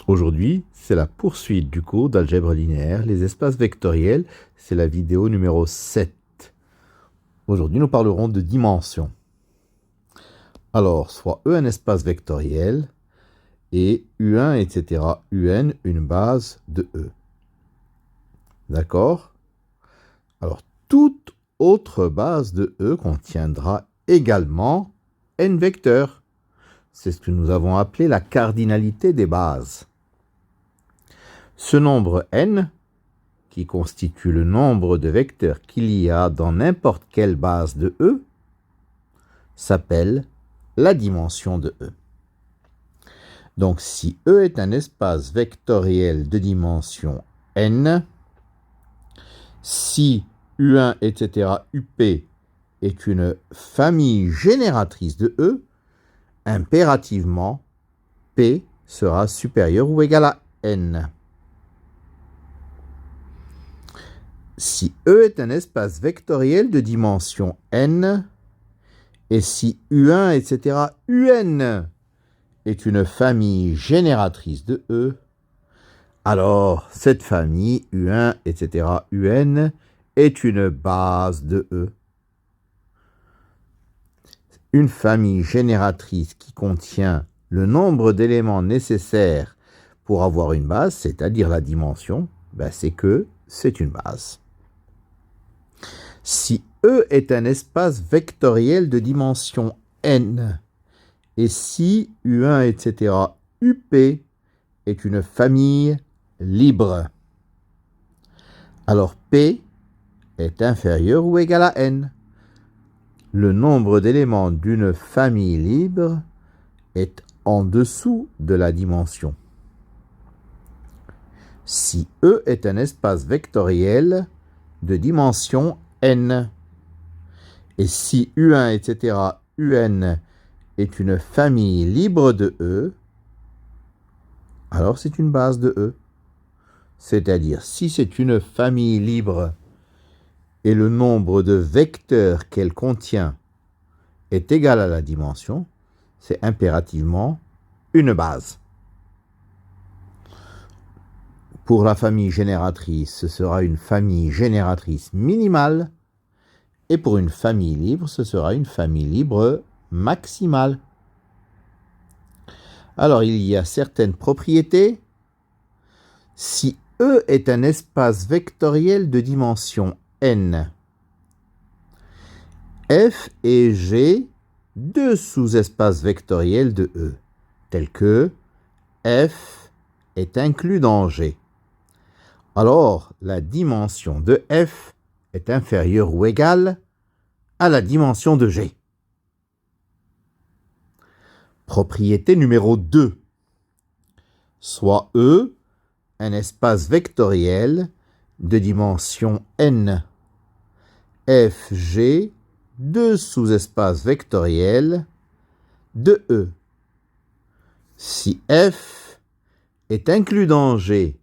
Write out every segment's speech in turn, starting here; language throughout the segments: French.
Aujourd'hui, c'est la poursuite du cours d'algèbre linéaire, les espaces vectoriels. C'est la vidéo numéro 7. Aujourd'hui, nous parlerons de dimensions. Alors, soit E un espace vectoriel et U1, etc. UN, une base de E. D'accord? Alors, toute autre base de E contiendra également n vecteurs. C'est ce que nous avons appelé la cardinalité des bases. Ce nombre n, qui constitue le nombre de vecteurs qu'il y a dans n'importe quelle base de E, s'appelle la dimension de E. Donc si E est un espace vectoriel de dimension n, si U1, etc., UP est une famille génératrice de E, impérativement, P sera supérieur ou égal à n. Si E est un espace vectoriel de dimension n, et si U1, etc., UN est une famille génératrice de E, alors cette famille U1, etc., UN est une base de E. Une famille génératrice qui contient le nombre d'éléments nécessaires pour avoir une base, c'est-à-dire la dimension, c'est que c'est une base. Si E est un espace vectoriel de dimension n, et si U1, etc., UP est une famille libre, alors P est inférieur ou égal à n. Le nombre d'éléments d'une famille libre est en dessous de la dimension. Si E est un espace vectoriel de dimension n, et si U1, etc., UN est une famille libre de E, alors c'est une base de E. C'est-à-dire, si c'est une famille libre et le nombre de vecteurs qu'elle contient est égal à la dimension, c'est impérativement une base. Pour la famille génératrice, ce sera une famille génératrice minimale, et pour une famille libre, ce sera une famille libre maximale. Alors, il y a certaines propriétés. Si E est un espace vectoriel de dimension n, F et G, deux sous-espaces vectoriels de E, tels que F est inclus dans G. Alors, la dimension de F est inférieure ou égale à la dimension de G. Propriété numéro 2. Soit E, un espace vectoriel de dimension n. Fg, deux sous-espaces vectoriels de E. Si F est inclus dans G,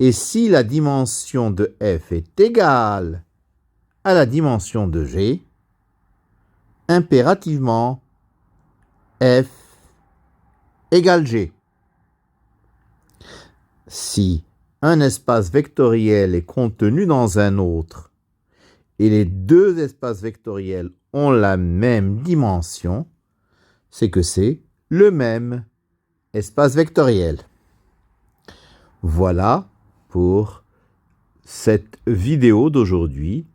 et si la dimension de F est égale à la dimension de G, impérativement, F égale G. Si un espace vectoriel est contenu dans un autre, et les deux espaces vectoriels ont la même dimension, c'est que c'est le même espace vectoriel. Voilà pour cette vidéo d'aujourd'hui,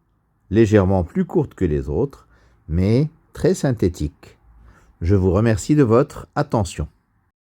légèrement plus courte que les autres, mais très synthétique. Je vous remercie de votre attention.